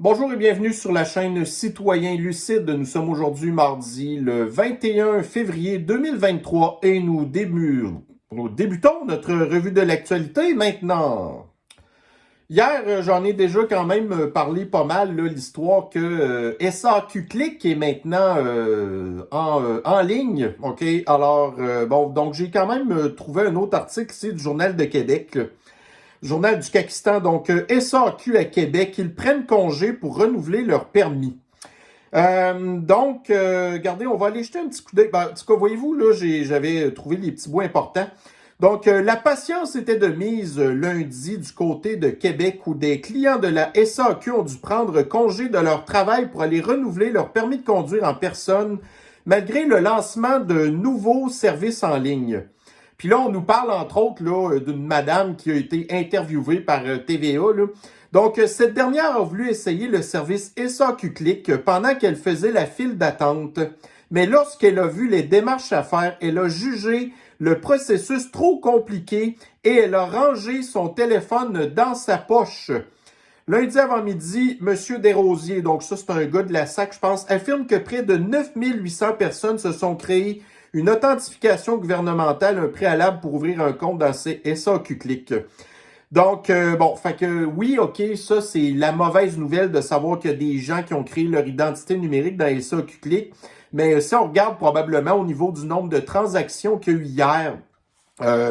Bonjour et bienvenue sur la chaîne Citoyen Lucide. Nous sommes aujourd'hui mardi le 21 février 2023 et nous débutons notre revue de l'actualité maintenant. Hier, j'en ai déjà quand même parlé pas mal, l'histoire que SAQ Click est maintenant en ligne. OK? Alors, donc j'ai quand même trouvé un autre article ici du Journal de Québec. Journal du Kakistan, donc SAQ à Québec, ils prennent congé pour renouveler leur permis. Regardez, on va aller jeter un petit coup d'œil. En tout cas, voyez-vous, là, j'avais trouvé les petits bouts importants. Donc, la patience était de mise lundi du côté de Québec où des clients de la SAQ ont dû prendre congé de leur travail pour aller renouveler leur permis de conduire en personne, malgré le lancement de nouveaux services en ligne. Puis là, on nous parle, entre autres, là, d'une madame qui a été interviewée par TVA. Là. Donc, cette dernière a voulu essayer le service SAQ Click pendant qu'elle faisait la file d'attente. Mais lorsqu'elle a vu les démarches à faire, elle a jugé le processus trop compliqué et elle a rangé son téléphone dans sa poche. Lundi avant-midi, M. Desrosiers, donc ça c'est un gars de la SAC, je pense, affirme que près de 9800 personnes se sont créées une authentification gouvernementale, un préalable pour ouvrir un compte dans ces SAQ Click. Donc, oui, OK, ça, c'est la mauvaise nouvelle de savoir qu'il y a des gens qui ont créé leur identité numérique dans SAQ Click. Mais si on regarde probablement au niveau du nombre de transactions qu'il y a eu hier,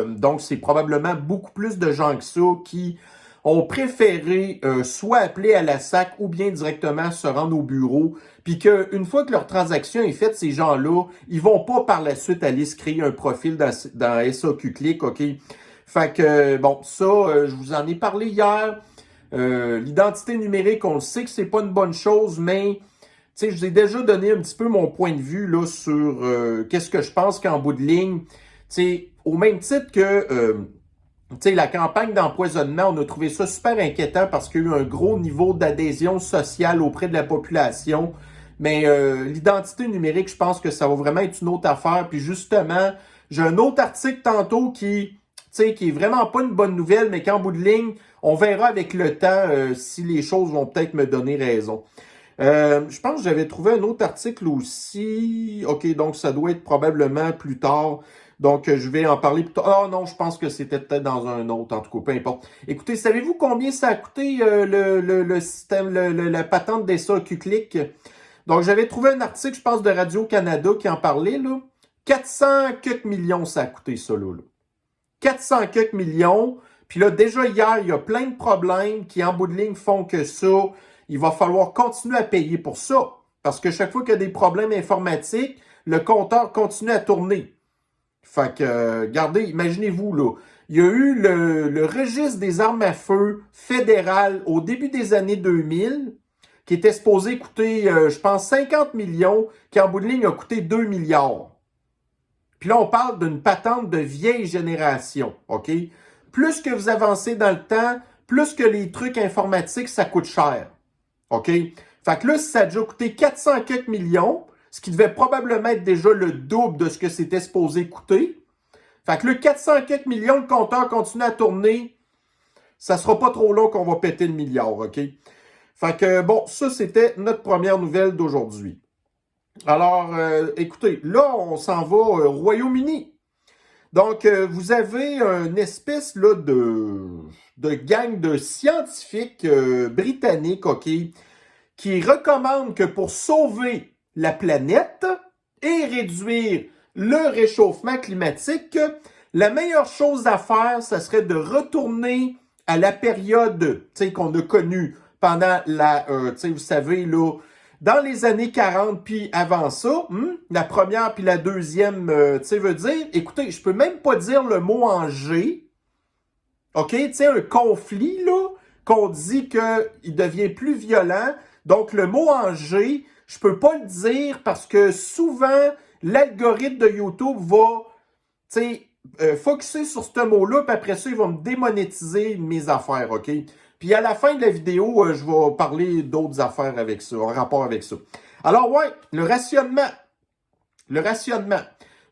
donc c'est probablement beaucoup plus de gens que ça qui ont préféré soit appeler à la SAC ou bien directement se rendre au bureau, puis qu'une fois que leur transaction est faite, ces gens-là, ils vont pas par la suite aller se créer un profil dans SAQ Click, OK? Fait que, je vous en ai parlé hier. L'identité numérique, on le sait que c'est pas une bonne chose, mais je vous ai déjà donné un petit peu mon point de vue là sur qu'est-ce que je pense qu'en bout de ligne, au même titre que la campagne d'empoisonnement, on a trouvé ça super inquiétant parce qu'il y a eu un gros niveau d'adhésion sociale auprès de la population. Mais l'identité numérique, je pense que ça va vraiment être une autre affaire. Puis justement, j'ai un autre article tantôt qui est vraiment pas une bonne nouvelle, mais qu'en bout de ligne, on verra avec le temps si les choses vont peut-être me donner raison. Je pense que j'avais trouvé un autre article aussi. OK, donc ça doit être probablement plus tard. Donc, je vais en parler plus tard. Ah non, je pense que c'était peut-être dans un autre, en tout cas, peu importe. Écoutez, savez-vous combien ça a coûté le système, la patente des SAQ Click? Donc, j'avais trouvé un article, je pense, de Radio-Canada qui en parlait, là. 400 quelques millions, ça a coûté ça, là. 400 quelques millions. Puis là, déjà hier, il y a plein de problèmes qui, en bout de ligne, font que ça, il va falloir continuer à payer pour ça. Parce que chaque fois qu'il y a des problèmes informatiques, le compteur continue à tourner. Fait que, regardez, imaginez-vous, là, il y a eu le registre des armes à feu fédéral au début des années 2000, qui était supposé coûter, je pense, 50 millions, qui en bout de ligne a coûté 2 milliards. Puis là, on parle d'une patente de vieille génération, OK? Plus que vous avancez dans le temps, plus que les trucs informatiques, ça coûte cher, OK? Fait que là, si ça a déjà coûté 400 quelques millions, ce qui devait probablement être déjà le double de ce que c'était supposé coûter. Fait que là, 400 quelques millions, le compteur continue à tourner. Ça sera pas trop long qu'on va péter le milliard, OK? Fait que, ça, c'était notre première nouvelle d'aujourd'hui. Alors, écoutez, là, on s'en va au Royaume-Uni. Donc, vous avez une espèce là, de gang de scientifiques britanniques, OK, qui recommandent que pour sauver la planète et réduire le réchauffement climatique, la meilleure chose à faire, ça serait de retourner à la période qu'on a connue pendant vous savez, là, dans les années 40 puis avant ça, la première puis la deuxième, veut dire, écoutez, je peux même pas dire le mot en G, OK, un conflit, là, qu'on dit qu'il devient plus violent, donc le mot en G, je peux pas le dire parce que souvent, l'algorithme de YouTube va, focusser sur ce mot-là, puis après ça, il va me démonétiser mes affaires, OK? Puis à la fin de la vidéo, je vais parler d'autres affaires avec ça, en rapport avec ça. Alors ouais, le rationnement. Le rationnement.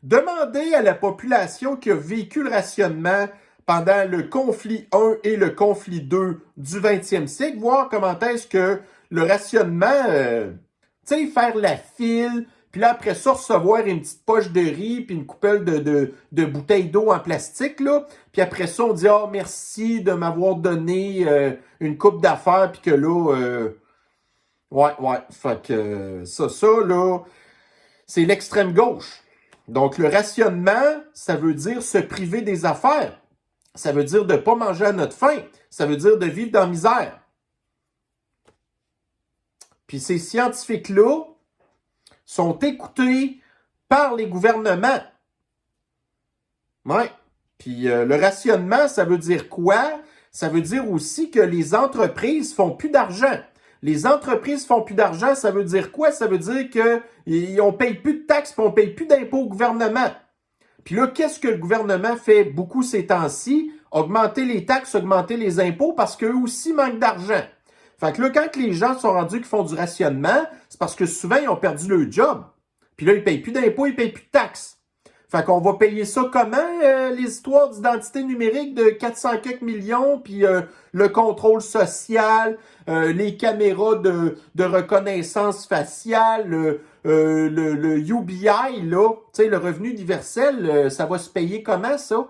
Demandez à la population qui a vécu le rationnement pendant le conflit 1 et le conflit 2 du 20e siècle, voir comment est-ce que le rationnement, tu sais, faire la file, puis là, après ça, recevoir une petite poche de riz, puis une coupelle de bouteilles d'eau en plastique, là. Puis après ça, on dit « Ah, merci de m'avoir donné une coupe d'affaires, puis que là... ouais. Fait que ça, là, c'est l'extrême gauche. Donc, le rationnement, ça veut dire se priver des affaires. Ça veut dire de ne pas manger à notre faim. Ça veut dire de vivre dans la misère. Puis ces scientifiques-là sont écoutés par les gouvernements. Ouais. Puis le rationnement, ça veut dire quoi? Ça veut dire aussi que les entreprises font plus d'argent. Les entreprises font plus d'argent, ça veut dire quoi? Ça veut dire qu'on paye plus de taxes, puis on paye plus d'impôts au gouvernement. Puis là, qu'est-ce que le gouvernement fait beaucoup ces temps-ci? Augmenter les taxes, augmenter les impôts, parce qu'eux aussi manquent d'argent. Fait que là, quand les gens sont rendus qu'ils font du rationnement, c'est parce que souvent, ils ont perdu leur job. Puis là, ils payent plus d'impôts, ils payent plus de taxes. Fait qu'on va payer ça comment, les histoires d'identité numérique de 400 quelques millions, puis le contrôle social, les caméras de reconnaissance faciale, le UBI, là, tu sais, le revenu universel, ça va se payer comment, ça?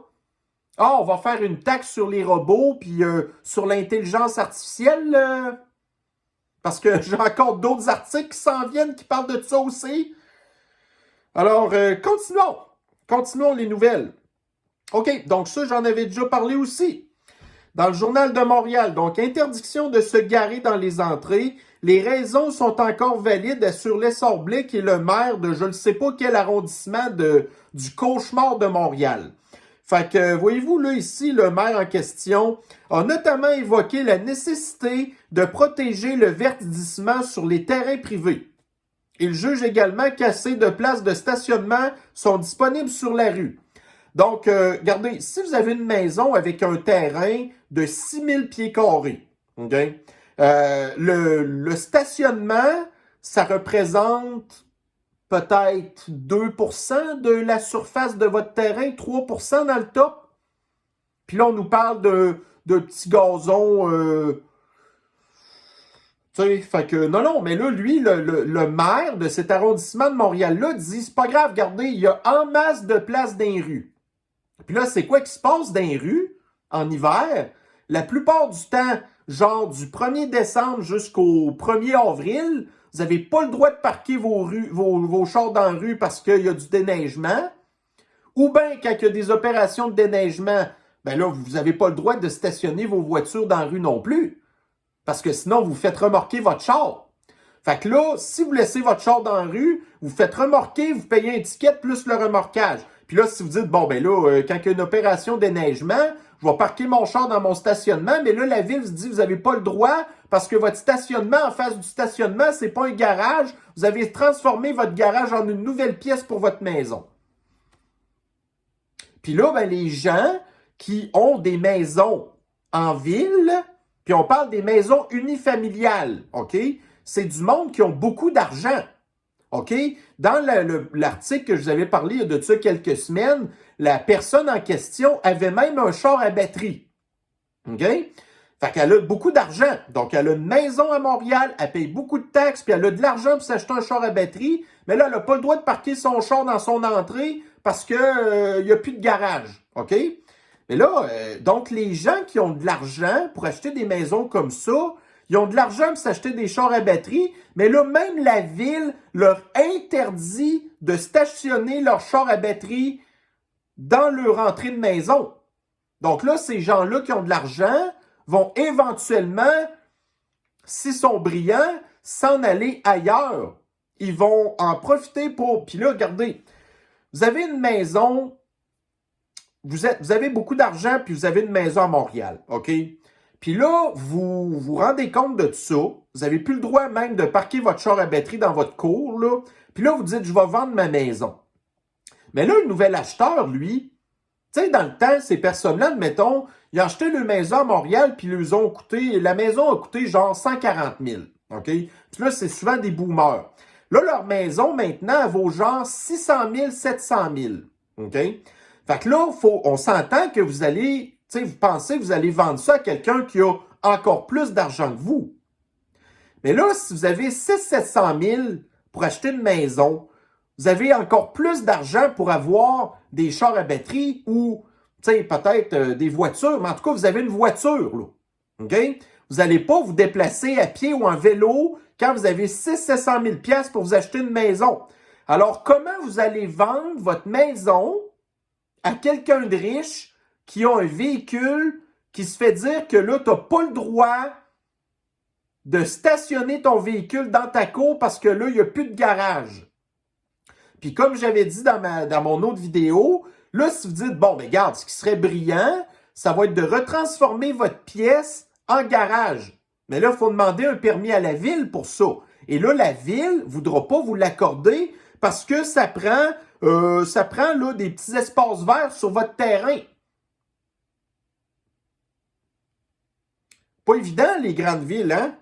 Ah, on va faire une taxe sur les robots, puis sur l'intelligence artificielle, parce que j'ai encore d'autres articles qui s'en viennent qui parlent de ça aussi. Alors, continuons. Continuons les nouvelles. OK, donc ça, j'en avais déjà parlé aussi. Dans le Journal de Montréal, donc, interdiction de se garer dans les entrées. Les raisons sont encore valides, assure Lessard Blais, qui est le maire de je ne sais pas quel arrondissement du cauchemar de Montréal. Fait que, voyez-vous, là, ici, le maire en question a notamment évoqué la nécessité de protéger le verdissement sur les terrains privés. Il juge également qu'assez de places de stationnement sont disponibles sur la rue. Donc, regardez, si vous avez une maison avec un terrain de 6000 pieds carrés, okay, le stationnement, ça représente peut-être 2% de la surface de votre terrain, 3% dans le top. Puis là, on nous parle de petits gazons... tu sais, fait que, non, mais là, lui, le maire de cet arrondissement de Montréal-là dit, c'est pas grave, regardez, il y a en masse de places dans les rues. Puis là, c'est quoi qui se passe dans les rues en hiver? La plupart du temps, genre du 1er décembre jusqu'au 1er avril, vous n'avez pas le droit de parquer vos chars dans la rue parce qu'il y a du déneigement. Ou bien, quand il y a des opérations de déneigement, ben là, vous n'avez pas le droit de stationner vos voitures dans la rue non plus. Parce que sinon, vous faites remorquer votre char. Fait que là, si vous laissez votre char dans la rue, vous faites remorquer, vous payez un ticket plus le remorquage. Puis là, si vous dites, bon, ben là, quand il y a une opération de déneigement, je vais parquer mon char dans mon stationnement, mais là, la ville se dit, vous n'avez pas le droit parce que votre stationnement, en face du stationnement, c'est pas un garage. Vous avez transformé votre garage en une nouvelle pièce pour votre maison. Puis là, ben, les gens qui ont des maisons en ville... Puis on parle des maisons unifamiliales, OK? C'est du monde qui ont beaucoup d'argent, OK? Dans l'article que je vous avais parlé il y a de ça quelques semaines, la personne en question avait même un char à batterie, OK? Fait qu'elle a beaucoup d'argent. Donc, elle a une maison à Montréal, elle paye beaucoup de taxes, puis elle a de l'argent pour s'acheter un char à batterie, mais là, elle n'a pas le droit de parquer son char dans son entrée parce qu'il n'y a plus de garage, OK? Mais là, donc les gens qui ont de l'argent pour acheter des maisons comme ça, ils ont de l'argent pour s'acheter des chars à batterie, mais là, même la ville leur interdit de stationner leurs chars à batterie dans leur entrée de maison. Donc là, ces gens-là qui ont de l'argent vont éventuellement, s'ils sont brillants, s'en aller ailleurs. Ils vont en profiter pour... Puis là, regardez, vous avez une maison... Vous avez beaucoup d'argent, puis vous avez une maison à Montréal, OK? Puis là, vous vous rendez compte de tout ça. Vous n'avez plus le droit même de parquer votre char à batterie dans votre cour, là. Puis là, vous dites, je vais vendre ma maison. Mais là, le nouvel acheteur, lui, tu sais, dans le temps, ces personnes-là, admettons, ils ont acheté leur maison à Montréal, puis la maison a coûté genre 140 000, OK? Puis là, c'est souvent des boomers. Là, leur maison, maintenant, elle vaut genre 600 000, 700 000, OK? Fait que là, on s'entend que vous allez, sais, vous pensez que vous allez vendre ça à quelqu'un qui a encore plus d'argent que vous. Mais là, si vous avez 600-700 000 pour acheter une maison, vous avez encore plus d'argent pour avoir des chars à batterie ou peut-être des voitures. Mais en tout cas, vous avez une voiture. Là. OK? Vous n'allez pas vous déplacer à pied ou en vélo quand vous avez 600-700 000 $ pour vous acheter une maison. Alors, comment vous allez vendre votre maison à quelqu'un de riche qui a un véhicule qui se fait dire que là, tu n'as pas le droit de stationner ton véhicule dans ta cour parce que là, il n'y a plus de garage. Puis comme j'avais dit dans mon autre vidéo, là, si vous dites, bon, ben regarde, ce qui serait brillant, ça va être de retransformer votre pièce en garage. Mais là, il faut demander un permis à la ville pour ça. Et là, la ville ne voudra pas vous l'accorder parce que ça prend là, des petits espaces verts sur votre terrain. Pas évident, les grandes villes, hein?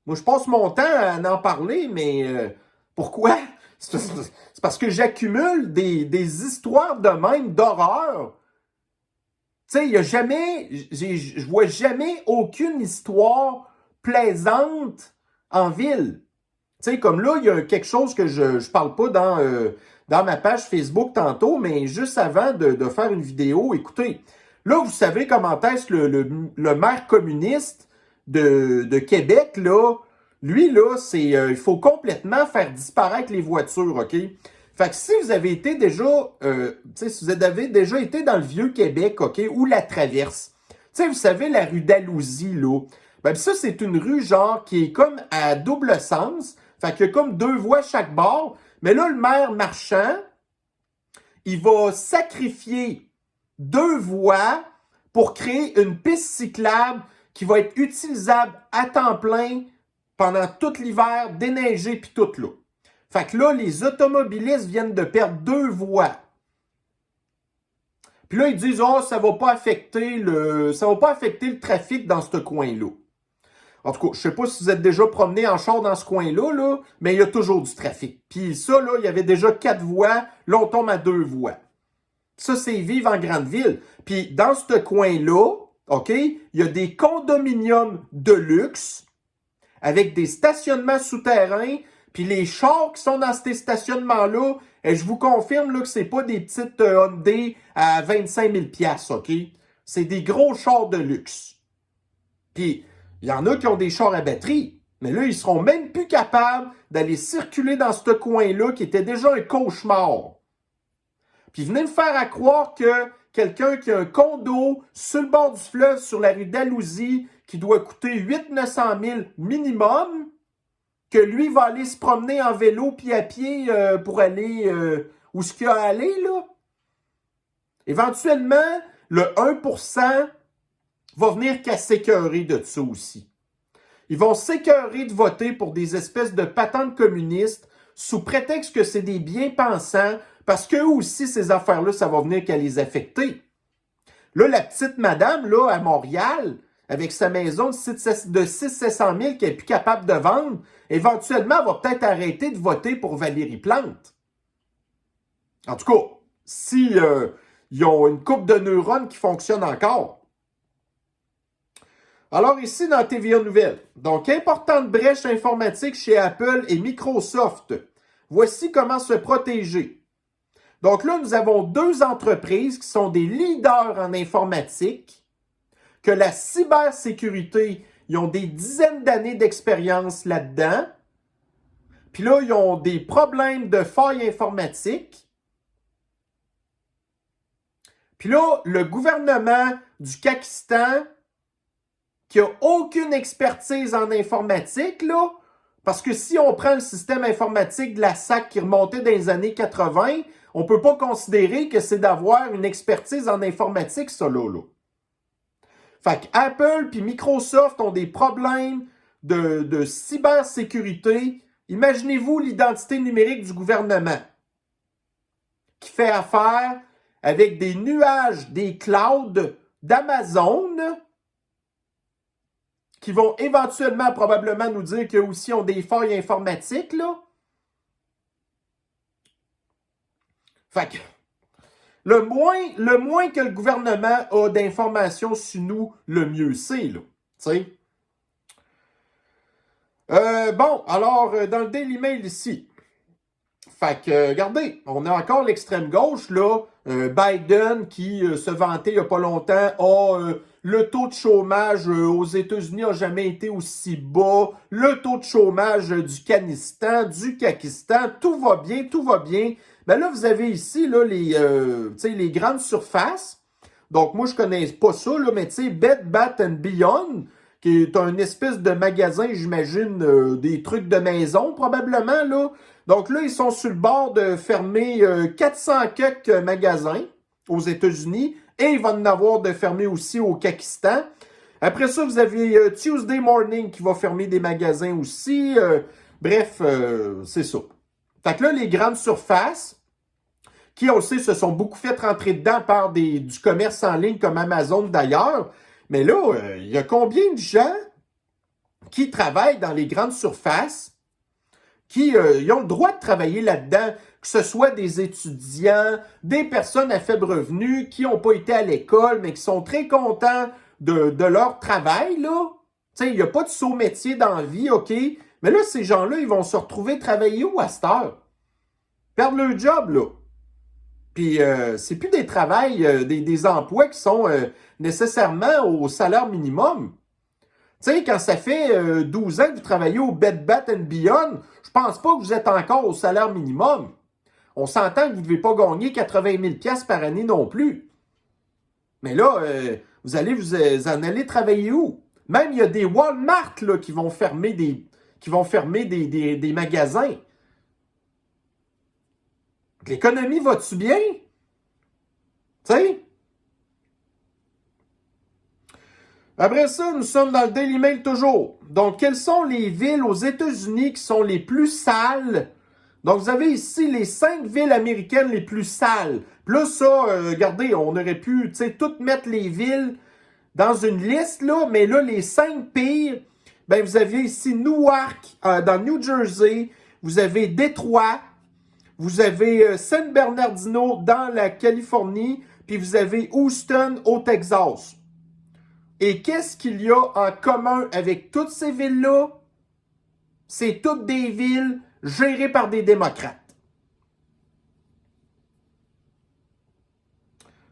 Moi, je passe mon temps à en parler, mais pourquoi? C'est parce que j'accumule des histoires de même, d'horreur. Tu sais, il y a jamais, je vois jamais aucune histoire plaisante en ville. Tu sais, comme là, il y a quelque chose que je parle pas dans ma page Facebook tantôt, mais juste avant de faire une vidéo, écoutez, là, vous savez comment est-ce que le maire communiste de Québec, là, lui, là, il faut complètement faire disparaître les voitures, OK? Fait que si vous avez été déjà, si vous avez déjà été dans le Vieux-Québec, OK, ou la Traverse, tu sais, vous savez, la rue d'Alousie, là, ben ça, c'est une rue, genre, qui est comme à double sens, fait qu'il y a comme 2 voies chaque bord, mais là, le maire Marchand, il va sacrifier 2 voies pour créer une piste cyclable qui va être utilisable à temps plein pendant tout l'hiver, déneigé puis tout là. Fait que là, les automobilistes viennent de perdre 2 voies. Puis là, ils disent, oh, ça va pas affecter le trafic dans ce coin-là. En tout cas, je sais pas si vous êtes déjà promené en char dans ce coin-là, là, mais il y a toujours du trafic. Puis ça, là, il y avait déjà 4 voies, là, on tombe à 2 voies. Ça, c'est vivre en grande ville. Puis dans ce coin-là, OK, il y a des condominiums de luxe avec des stationnements souterrains. Puis les chars qui sont dans ces stationnements-là, et je vous confirme là, que c'est pas des petites Hyundai à 25 000 $, OK? C'est des gros chars de luxe. Puis il y en a qui ont des chars à batterie. Mais là, ils seront même plus capables d'aller circuler dans ce coin-là qui était déjà un cauchemar. Puis venez me faire à croire que quelqu'un qui a un condo sur le bord du fleuve, sur la rue d'Alousie, qui doit coûter 800-900 000 minimum, que lui va aller se promener en vélo puis à pied pour aller où ce qu'il a à aller, là. Éventuellement, le 1% va venir qu'à s'écœurer de ça aussi. Ils vont s'écœurer de voter pour des espèces de patentes communistes sous prétexte que c'est des bien-pensants, parce qu'eux aussi, ces affaires-là, ça va venir qu'à les affecter. Là, la petite madame, là, à Montréal, avec sa maison de 600-700 000 qu'elle n'est plus capable de vendre, éventuellement, elle va peut-être arrêter de voter pour Valérie Plante. En tout cas, si ils ont une couple de neurones qui fonctionnent encore. Alors ici, dans TVA Nouvelles, donc importante brèche informatique chez Apple et Microsoft. Voici comment se protéger. Donc là, nous avons 2 entreprises qui sont des leaders en informatique, que la cybersécurité, ils ont des dizaines d'années d'expérience là-dedans. Puis là, ils ont des problèmes de failles informatiques. Puis là, le gouvernement du Pakistan, qui n'a aucune expertise en informatique, là, parce que si on prend le système informatique de la SAC qui remontait dans les années 80, on ne peut pas considérer que c'est d'avoir une expertise en informatique, ça, là. Fait qu'Apple puis Microsoft ont des problèmes de cybersécurité. Imaginez-vous l'identité numérique du gouvernement qui fait affaire avec des nuages, des clouds d'Amazon qui vont éventuellement probablement nous dire qu'eux aussi ont des failles informatiques, là. Fait que, le moins que le gouvernement a d'informations sur nous, le mieux c'est, là. Tu sais? Bon, alors, dans le Daily Mail ici, fait que, regardez, on a encore l'extrême gauche, là, Biden qui se vantait il n'y a pas longtemps, le taux de chômage aux États-Unis n'a jamais été aussi bas, le taux de chômage du Kanistan, du Kakistan, tout va bien, tout va bien. Ben là, vous avez ici là, les grandes surfaces. Donc, moi, je connais pas ça, là, mais tu sais, Bed Bath and Beyond, qui est un espèce de magasin, j'imagine, des trucs de maison, probablement, là. Donc là, ils sont sur le bord de fermer 400 quelques magasins aux États-Unis et il va en avoir de fermer aussi au Pakistan. Après ça, vous avez Tuesday Morning qui va fermer des magasins aussi. Bref, c'est ça. Fait que là, les grandes surfaces, qui on le sait se sont beaucoup fait rentrer dedans par du commerce en ligne comme Amazon d'ailleurs. Mais là, il y a combien de gens qui travaillent dans les grandes surfaces qui ils ont le droit de travailler là-dedans, que ce soit des étudiants, des personnes à faible revenu qui n'ont pas été à l'école, mais qui sont très contents de leur travail, là. Tu sais, il n'y a pas de saut métier dans la vie, OK? Mais là, ces gens-là, ils vont se retrouver travailler où à cette heure? Perdre leur job, là. Puis, c'est plus des travails, des emplois qui sont nécessairement au salaire minimum. Tu sais, quand ça fait 12 ans que vous travaillez au Bed Bath & Beyond, je pense pas que vous êtes encore au salaire minimum. On s'entend que vous ne devez pas gagner 80 000 $ par année non plus. Mais là, vous allez vous en aller travailler où? Même, il y a des Walmart là, qui vont fermer des magasins. L'économie va-tu bien? Tu sais? Après ça, nous sommes dans le Daily Mail toujours. Donc, quelles sont les villes aux États-Unis qui sont les plus sales? Donc, vous avez ici les 5 villes américaines les plus sales. Puis là, ça, regardez, on aurait pu, tu sais, toutes mettre les villes dans une liste, là, mais là, les 5 pires, ben, vous avez ici Newark, dans New Jersey, vous avez Détroit, vous avez San Bernardino dans la Californie, puis vous avez Houston au Texas. Et qu'est-ce qu'il y a en commun avec toutes ces villes-là? C'est toutes des villes gérées par des démocrates.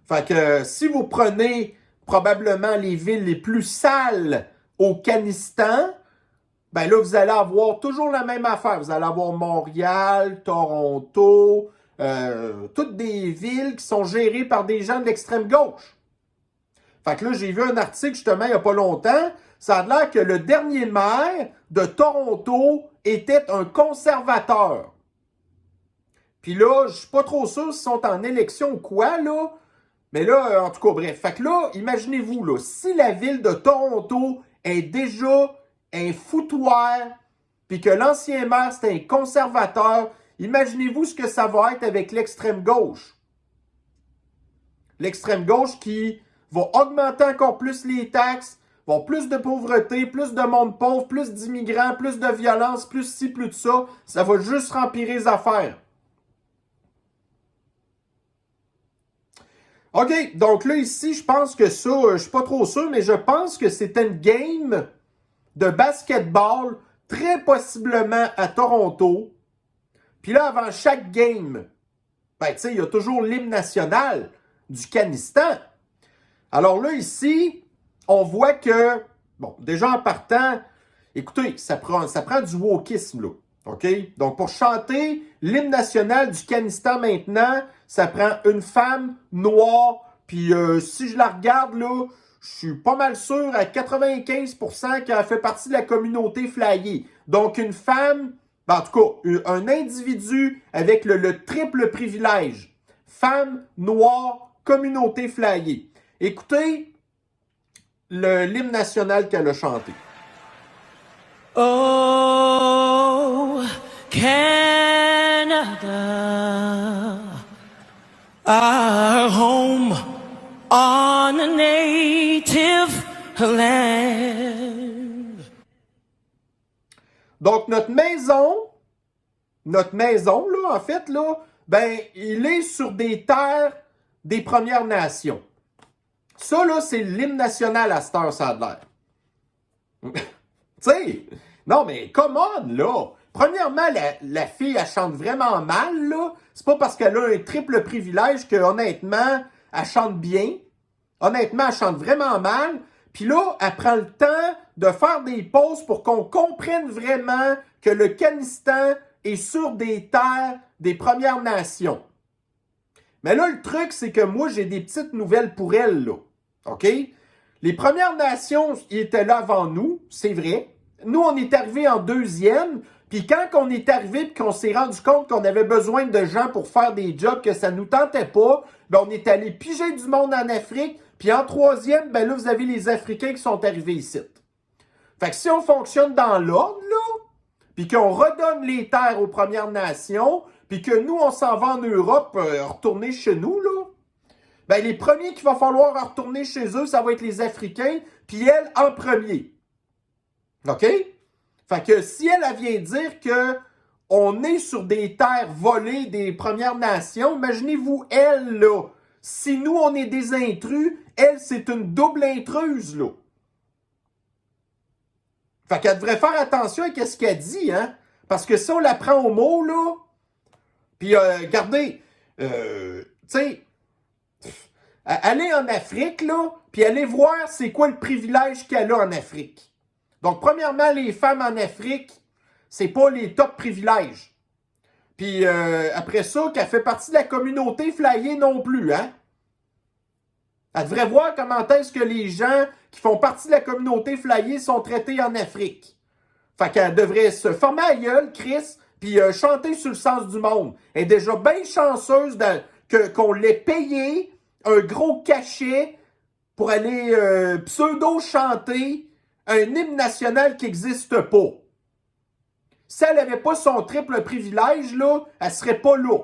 Fait que si vous prenez probablement les villes les plus sales au Kanistan, ben là, vous allez avoir toujours la même affaire. Vous allez avoir Montréal, Toronto, toutes des villes qui sont gérées par des gens de l'extrême gauche. Fait que là, j'ai vu un article justement il n'y a pas longtemps. Ça a l'air que le dernier maire de Toronto était un conservateur. Puis là, je suis pas trop sûr s'ils sont en élection ou quoi, là. Mais là, en tout cas, bref. Fait que là, imaginez-vous, là, si la ville de Toronto est déjà un foutoir, puis que l'ancien maire, c'est un conservateur, imaginez-vous ce que ça va être avec l'extrême gauche. L'extrême gauche qui va augmenter encore plus les taxes, va avoir plus de pauvreté, plus de monde pauvre, plus d'immigrants, plus de violence, plus ci, plus de ça. Ça va juste rempirer les affaires. OK, donc là, ici, je pense que ça, je suis pas trop sûr, mais je pense que c'était une game de basketball, très possiblement à Toronto. Puis là, avant chaque game, ben, tu sais, il y a toujours l'hymne national du Kanistan. Alors là, ici, on voit que, bon, déjà en partant, écoutez, ça prend du wokisme, là. OK? Donc, pour chanter l'hymne national du Kanistan maintenant, ça prend une femme noire. Puis, si je la regarde, là, je suis pas mal sûr à 95% qu'elle fait partie de la communauté flyée. Donc, une femme, ben, en tout cas, un individu avec le triple privilège. Femme, noire, communauté flyée. Écoutez l'hymne national qu'elle a chanté. Oh, Canada, our home on a native land. Donc, notre maison, là, en fait, là, ben, il est sur des terres des Premières Nations. Ça, là, c'est l'hymne national à cette heure, ça a l'air. Tu sais, non, mais come on, là. Premièrement, la fille, elle chante vraiment mal, là. C'est pas parce qu'elle a un triple privilège que, honnêtement, elle chante bien. Honnêtement, elle chante vraiment mal. Puis là, elle prend le temps de faire des pauses pour qu'on comprenne vraiment que le Kanistan est sur des terres des Premières Nations. Mais là, le truc, c'est que moi, j'ai des petites nouvelles pour elle, là. OK? Les Premières Nations, ils étaient là avant nous, c'est vrai. Nous, on est arrivés en deuxième. Puis quand on est arrivé et qu'on s'est rendu compte qu'on avait besoin de gens pour faire des jobs, que ça nous tentait pas, ben on est allé piger du monde en Afrique. Puis en troisième, ben là, vous avez les Africains qui sont arrivés ici. Fait que si on fonctionne dans l'ordre, là, puis qu'on redonne les terres aux Premières Nations, puis que nous, on s'en va en Europe, retourner chez nous, là, ben les premiers qu'il va falloir retourner chez eux, ça va être les Africains, puis elle en premier. OK? Fait que si elle vient dire que on est sur des terres volées des Premières Nations, imaginez-vous elle, là. Si nous, on est des intrus, elle, c'est une double intruse, là. Fait qu'elle devrait faire attention à ce qu'elle dit, hein. Parce que si on la prend au mot, là, puis regardez, tu sais, allez en Afrique, là, puis allez voir c'est quoi le privilège qu'elle a en Afrique. Donc, premièrement, les femmes en Afrique, c'est pas les top privilèges. Puis après ça, qu'elle fait partie de la communauté flyée non plus, hein? Elle devrait voir comment est-ce que les gens qui font partie de la communauté flyée sont traités en Afrique. Fait qu'elle devrait se former à gueule, Chris, puis chanter sur le sens du monde. Elle est déjà bien chanceuse qu'on l'ait payé un gros cachet pour aller pseudo-chanter un hymne national qui n'existe pas. Si elle n'avait pas son triple privilège, là, elle serait pas là.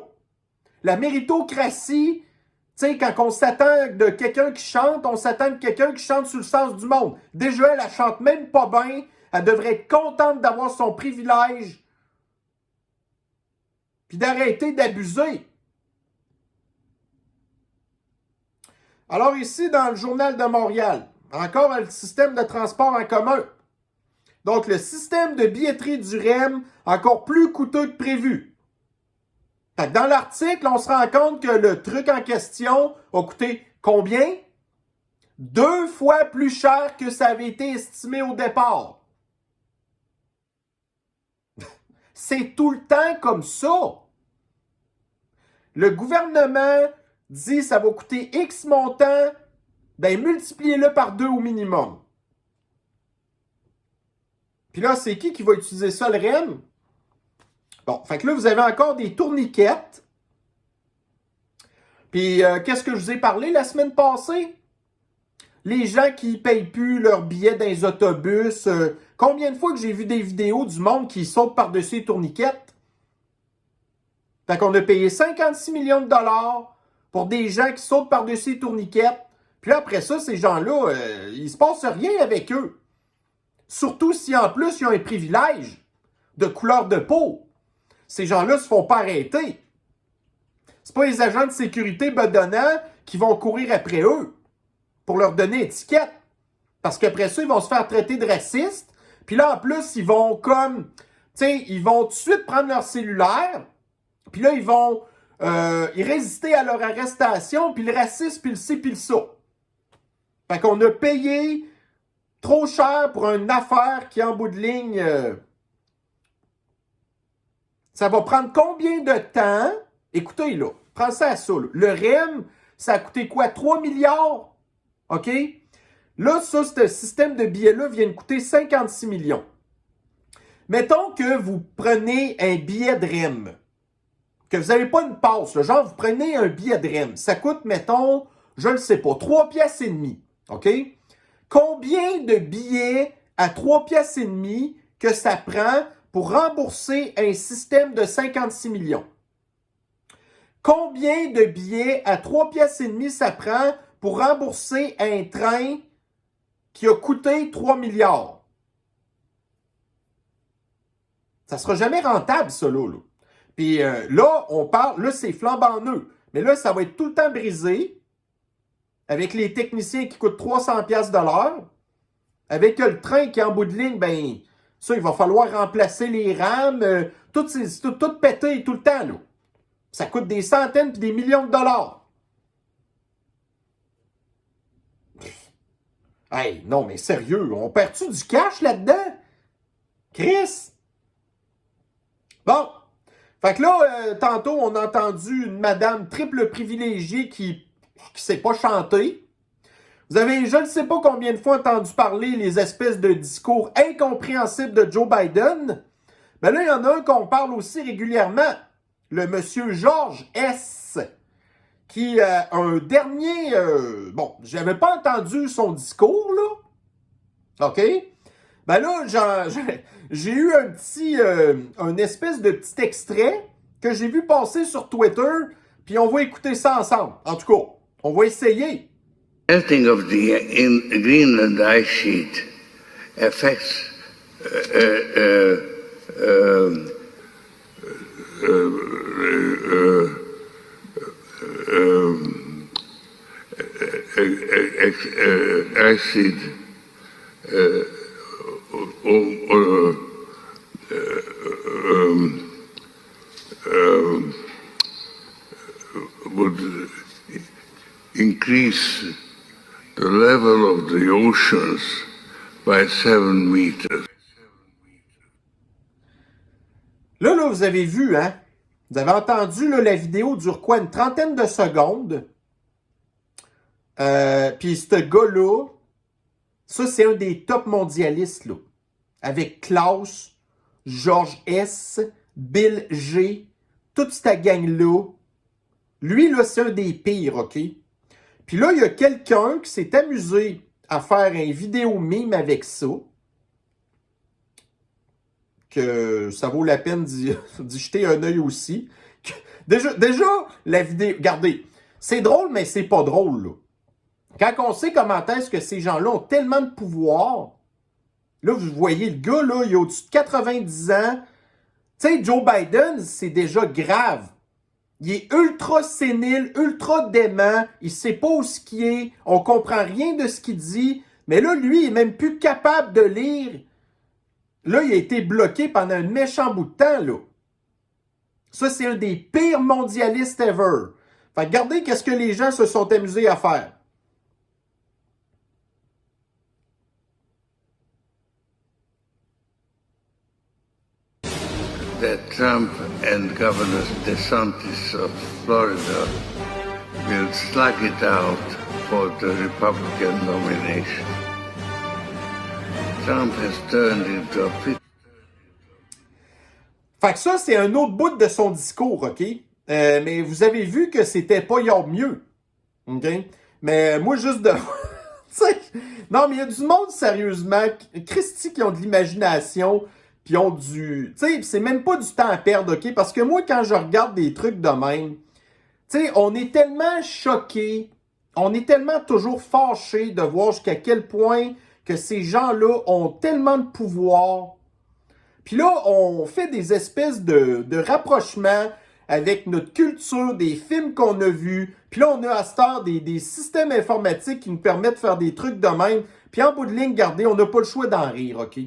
La méritocratie, tu sais, quand on s'attend de quelqu'un qui chante, on s'attend de quelqu'un qui chante sur le sens du monde. Déjà, elle chante même pas bien. Elle devrait être contente d'avoir son privilège. Puis d'arrêter d'abuser. Alors ici, dans le Journal de Montréal, encore le système de transport en commun. Donc, le système de billetterie du REM, encore plus coûteux que prévu. Fait que dans l'article, on se rend compte que le truc en question a coûté combien? 2 fois plus cher que ça avait été estimé au départ. C'est tout le temps comme ça. Le gouvernement dit ça va coûter X montant, ben multipliez-le par 2 au minimum. Puis là, c'est qui va utiliser ça, le REM? Bon, fait que là, vous avez encore des tourniquettes. Puis, qu'est-ce que je vous ai parlé la semaine passée? Les gens qui ne payent plus leurs billets dans les autobus. Combien de fois que j'ai vu des vidéos du monde qui saute par-dessus les tourniquettes? Fait qu'on a payé 56 millions de dollars pour des gens qui sautent par-dessus les tourniquettes. Puis là, après ça, ces gens-là, il se passe rien avec eux. Surtout si en plus, ils ont un privilège de couleur de peau. Ces gens-là se font pas arrêter. C'est pas les agents de sécurité bedonnants qui vont courir après eux pour leur donner étiquette. Parce qu'après ça, ils vont se faire traiter de racistes. Puis là, en plus, ils vont comme... Tu sais, ils vont tout de suite prendre leur cellulaire. Puis là, ils vont résister à leur arrestation. Puis le racisme, puis le ci, puis le ça. Fait qu'on a payé trop cher pour une affaire qui, en bout de ligne... ça va prendre combien de temps? Écoutez, là, prends ça à ça. Là. Le REM, ça a coûté quoi? 3 milliards? OK? Là, ça, ce système de billets-là vient de coûter 56 millions. Mettons que vous prenez un billet de REM, que vous n'avez pas une passe, là, genre vous prenez un billet de REM, ça coûte, mettons, je ne sais pas, 3 piastres et demi. OK? Combien de billets à 3 piastres et demi que ça prend pour rembourser un système de 56 millions? Combien de billets à 3 piastres et demi ça prend pour rembourser un train qui a coûté 3 milliards? Ça sera jamais rentable, ça, là. Puis là, on parle, là, c'est flambant neuf. Mais là, ça va être tout le temps brisé, avec les techniciens qui coûtent 300$ de l'heure, avec le train qui est en bout de ligne, ben, ça, il va falloir remplacer les rames, tout pété tout le temps, là. Ça coûte des centaines puis des millions de dollars. Hey, non, mais sérieux, on perd-tu du cash là-dedans? Chris? Bon. Fait que là, tantôt, on a entendu une madame triple privilégiée qui sait pas chanter. Vous avez, je ne sais pas combien de fois entendu parler les espèces de discours incompréhensibles de Joe Biden. Ben là, il y en a un qu'on parle aussi régulièrement. Le monsieur George S., qui un dernier... bon, j'avais pas entendu son discours, là. OK? Ben là, j'ai eu un petit... un espèce de petit extrait que j'ai vu passer sur Twitter, puis on va écouter ça ensemble. En tout cas, on va essayer. Melting of the Greenland ice sheet affects acid would increase the level of the oceans by 7 meters. Là, vous avez vu, hein? Vous avez entendu, là, la vidéo dure quoi? Une trentaine de secondes. Puis ce gars-là, ça, c'est un des top mondialistes, là. Avec Klaus, George S., Bill G., toute cette gang-là. Lui, là, c'est un des pires, OK? Puis là, il y a quelqu'un qui s'est amusé à faire une vidéo meme avec ça. Que ça vaut la peine d'y jeter un œil aussi. Déjà, la vidéo... Regardez, c'est drôle, mais c'est pas drôle, là. Quand on sait comment est-ce que ces gens-là ont tellement de pouvoir, là, vous voyez, le gars, là, il a au-dessus de 90 ans. Tu sais, Joe Biden, c'est déjà grave. Il est ultra sénile, ultra dément. Il sait pas où ce qu'il est. On comprend rien de ce qu'il dit. Mais là, lui, il est même plus capable de lire. Là, il a été bloqué pendant un méchant bout de temps, là. Ça, c'est un des pires mondialistes ever. Fait que regardez qu'est-ce que les gens se sont amusés à faire. That Trump and Governor DeSantis of Florida will slug it out for the Republican nomination. Trump has turned into a pit. Fait que ça, c'est un autre bout de son discours, OK? Mais vous avez vu que c'était pas yard mieux. OK? Mais moi, juste de... non, mais il y a du monde, sérieusement, Christy, qui ont de l'imagination, puis ont du... Tu sais, c'est même pas du temps à perdre, OK? Parce que moi, quand je regarde des trucs de même, tu sais, on est tellement choqués, on est tellement toujours fâchés de voir jusqu'à quel point que ces gens-là ont tellement de pouvoir. Puis là, on fait des espèces de rapprochements avec notre culture, des films qu'on a vus. Puis là, on a à cette heure des systèmes informatiques qui nous permettent de faire des trucs de même. Puis en bout de ligne, regardez, on n'a pas le choix d'en rire, OK?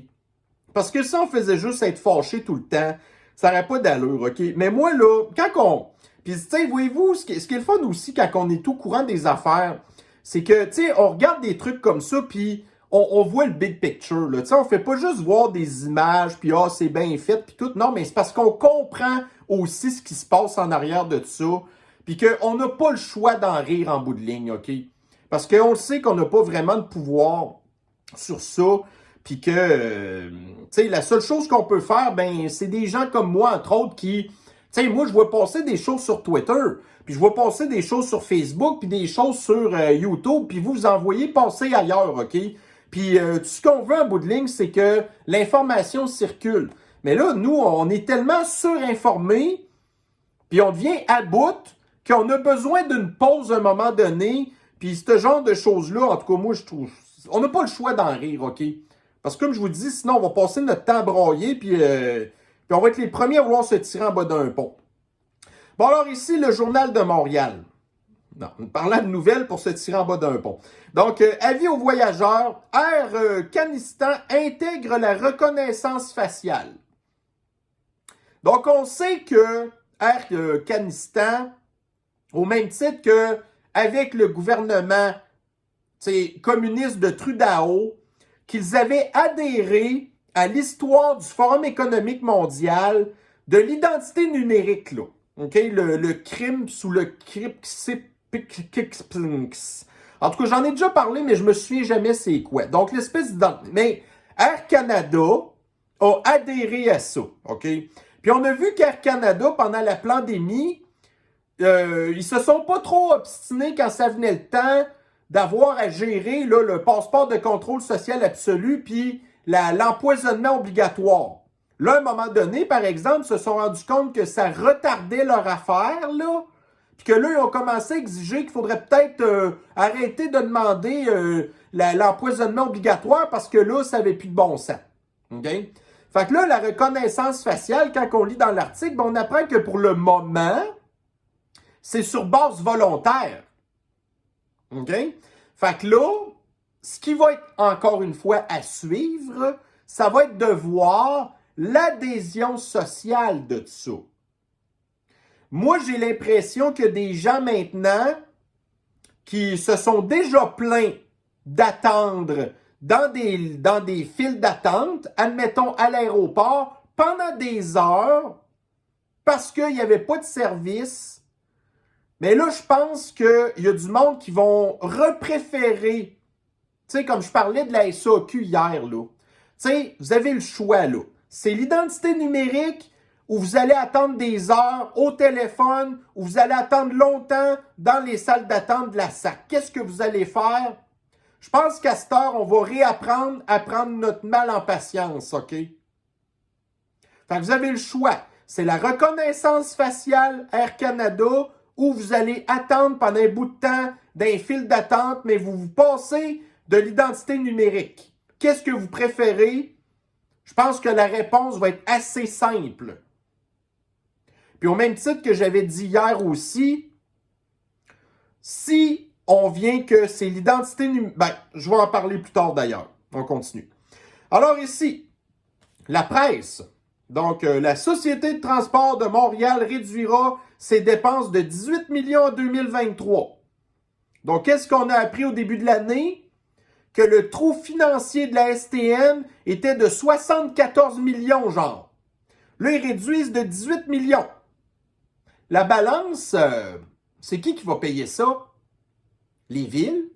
Parce que si on faisait juste être fâché tout le temps, ça n'aurait pas d'allure, OK? Mais moi, là, quand on... Puis, tu sais, voyez-vous, ce qui est le fun aussi quand on est au courant des affaires, c'est que, tu sais, on regarde des trucs comme ça, puis on voit le big picture, là. Tu sais, on fait pas juste voir des images, puis ah, c'est bien fait, puis tout. Non, mais c'est parce qu'on comprend aussi ce qui se passe en arrière de ça, puis qu'on n'a pas le choix d'en rire en bout de ligne, OK? Parce qu'on le sait qu'on n'a pas vraiment de pouvoir sur ça, puis que, tu sais, la seule chose qu'on peut faire, ben, c'est des gens comme moi, entre autres, qui... Tu sais, moi, je vois passer des choses sur Twitter, puis je vois passer des choses sur Facebook, puis des choses sur YouTube, puis vous envoyez passer ailleurs, OK? Puis tout ce qu'on veut en bout de ligne, c'est que l'information circule. Mais là, nous, on est tellement surinformés, puis on devient à bout, qu'on a besoin d'une pause à un moment donné, puis ce genre de choses-là, en tout cas, moi, je trouve... On n'a pas le choix d'en rire, OK? Parce que comme je vous dis, sinon, on va passer notre temps à broyer, puis on va être les premiers à vouloir se tirer en bas d'un pont. Bon, alors ici, le Journal de Montréal. Non, parlant de nouvelles pour se tirer en bas d'un pont. Donc, avis aux voyageurs, Air Canistan intègre la reconnaissance faciale. Donc, on sait que Air Canistan, au même titre qu'avec le gouvernement communiste de Trudeau, qu'ils avaient adhéré à l'histoire du Forum économique mondial de l'identité numérique, là. Okay? Le crime sous le CRIPS. En tout cas, j'en ai déjà parlé, mais je me souviens jamais c'est quoi. Donc, l'espèce d'identité. Mais Air Canada a adhéré à ça. OK? Puis on a vu qu'Air Canada, pendant la pandémie, ils se sont pas trop obstinés quand ça venait le temps d'avoir à gérer là, le passeport de contrôle social absolu puis l'empoisonnement obligatoire. Là, à un moment donné, par exemple, ils se sont rendus compte que ça retardait leur affaire, là, puis que là, ils ont commencé à exiger qu'il faudrait peut-être arrêter de demander l'empoisonnement obligatoire parce que là, ça n'avait plus de bon sens. OK? Fait que là, la reconnaissance faciale, quand on lit dans l'article, on apprend que pour le moment, c'est sur base volontaire. OK? Fait que là, ce qui va être encore une fois à suivre, ça va être de voir l'adhésion sociale de ça. Moi, j'ai l'impression que des gens maintenant qui se sont déjà plaints d'attendre dans des files d'attente, admettons à l'aéroport, pendant des heures, parce qu'il n'y avait pas de service. Mais là, je pense qu'il y a du monde qui vont repréférer, tu sais, comme je parlais de la SAQ hier, là. Tu sais, vous avez le choix, là. C'est l'identité numérique où vous allez attendre des heures au téléphone, où vous allez attendre longtemps dans les salles d'attente de la SAC. Qu'est-ce que vous allez faire? Je pense qu'à cette heure, on va réapprendre à prendre notre mal en patience, OK? Fait que vous avez le choix. C'est la reconnaissance faciale Air Canada où vous allez attendre pendant un bout de temps d'un fil d'attente, mais vous passez de l'identité numérique. Qu'est-ce que vous préférez? Je pense que la réponse va être assez simple. Puis au même titre que j'avais dit hier aussi, si on vient que c'est l'identité numérique... Ben, je vais en parler plus tard d'ailleurs. On continue. Alors ici, la presse. Donc, la Société de transport de Montréal réduira ses dépenses de 18 millions en 2023. Donc, qu'est-ce qu'on a appris au début de l'année? Que le trou financier de la STM était de 74 millions, genre. Là, ils réduisent de 18 millions. La balance, c'est qui va payer ça? Les villes,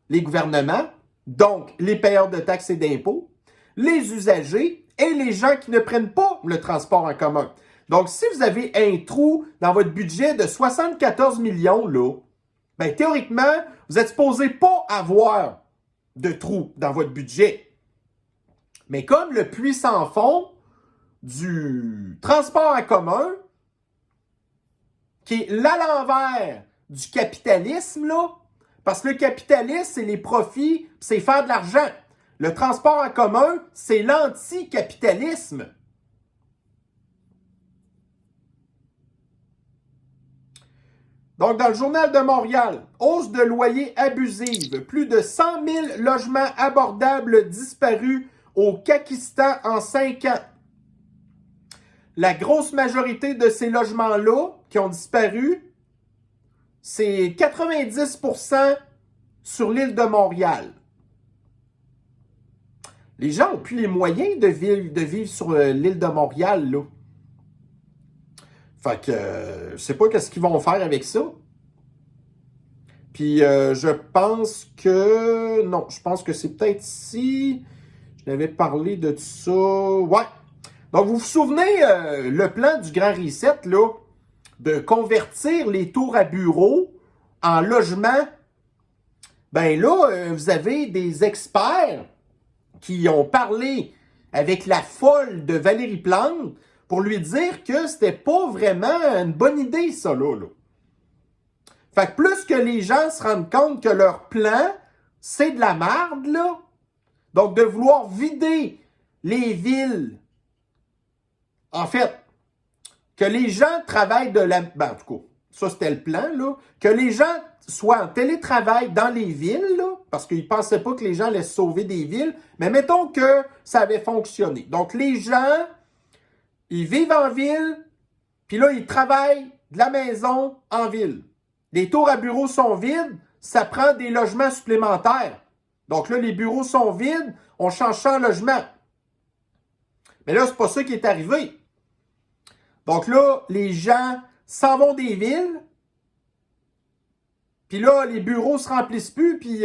les gouvernements, donc les payeurs de taxes et d'impôts, les usagers et les gens qui ne prennent pas le transport en commun. Donc, si vous avez un trou dans votre budget de 74 millions, là, ben, théoriquement, vous êtes supposé pas avoir de trou dans votre budget. Mais comme le puits sans fond du transport en commun, qui est l'envers du capitalisme, là, parce que le capitalisme, c'est les profits, c'est faire de l'argent. Le transport en commun, c'est l'anticapitalisme. Donc, dans le Journal de Montréal, hausse de loyer abusive, plus de 100 000 logements abordables disparus au Kakistan en 5 ans. La grosse majorité de ces logements-là qui ont disparu, c'est 90% sur l'île de Montréal. Les gens n'ont plus les moyens de vivre sur l'île de Montréal, là. Fait que je sais pas qu'est-ce qu'ils vont faire avec ça. Puis je pense que... Non, je pense que c'est peut-être ici. Je n'avais parlé de ça. Ouais. Donc, vous vous souvenez le plan du Grand Reset, là, de convertir les tours à bureaux en logements? Ben là, vous avez des experts qui ont parlé avec la folle de Valérie Plante pour lui dire que c'était pas vraiment une bonne idée, ça, là. Fait que plus que les gens se rendent compte que leur plan, c'est de la merde, là. Donc, de vouloir vider les villes. En fait, que les gens travaillent de la... Ben, en tout cas, ça c'était le plan, là. Que les gens soient en télétravail dans les villes, là, parce qu'ils ne pensaient pas que les gens allaient se sauver des villes. Mais mettons que ça avait fonctionné. Donc, les gens, ils vivent en ville, puis là, ils travaillent de la maison en ville. Les tours à bureaux sont vides, ça prend des logements supplémentaires. Donc là, les bureaux sont vides, on change ça en logement. Mais là, c'est pas ça qui est arrivé. Donc là, les gens s'en vont des villes, puis là, les bureaux se remplissent plus, puis...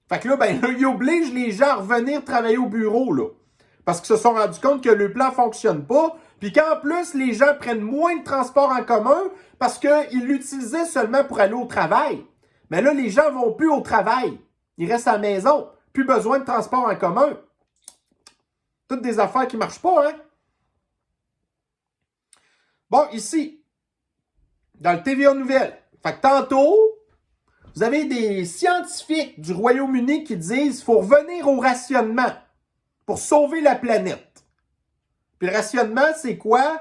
Fait que là, ben, ils obligent les gens à revenir travailler au bureau, là. Parce qu'ils se sont rendus compte que le plan ne fonctionne pas, puis qu'en plus, les gens prennent moins de transport en commun parce qu'ils l'utilisaient seulement pour aller au travail. Mais là, les gens ne vont plus au travail. Ils restent à la maison. Plus besoin de transport en commun. Toutes des affaires qui ne marchent pas, hein? Bon, ici, dans le TVA Nouvelles. Fait que tantôt, vous avez des scientifiques du Royaume-Uni qui disent qu'il faut revenir au rationnement pour sauver la planète. Puis le rationnement, c'est quoi?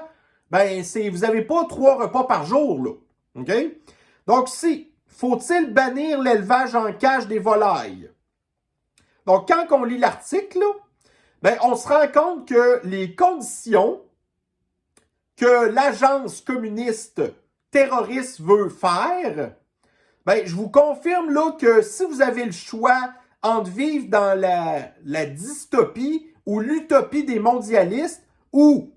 Ben, c'est vous n'avez pas 3 repas par jour, là. OK? Donc, faut-il bannir l'élevage en cage des volailles? Donc, quand on lit l'article, là, ben, on se rend compte que les conditions que l'agence communiste terroriste veut faire, ben, je vous confirme là que si vous avez le choix entre vivre dans la dystopie ou l'utopie des mondialistes ou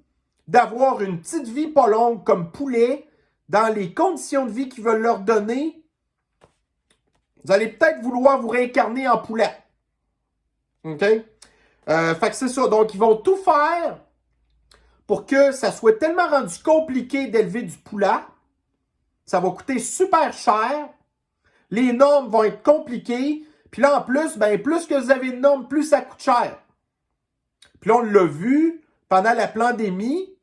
d'avoir une petite vie pas longue comme poulet dans les conditions de vie qu'ils veulent leur donner, vous allez peut-être vouloir vous réincarner en poulet. OK? Fait que c'est ça. Donc, ils vont tout faire pour que ça soit tellement rendu compliqué d'élever du poulet. Ça va coûter super cher. Les normes vont être compliquées. Puis là, en plus, ben, plus que vous avez de normes, plus ça coûte cher. Puis là, on l'a vu pendant la pandémie,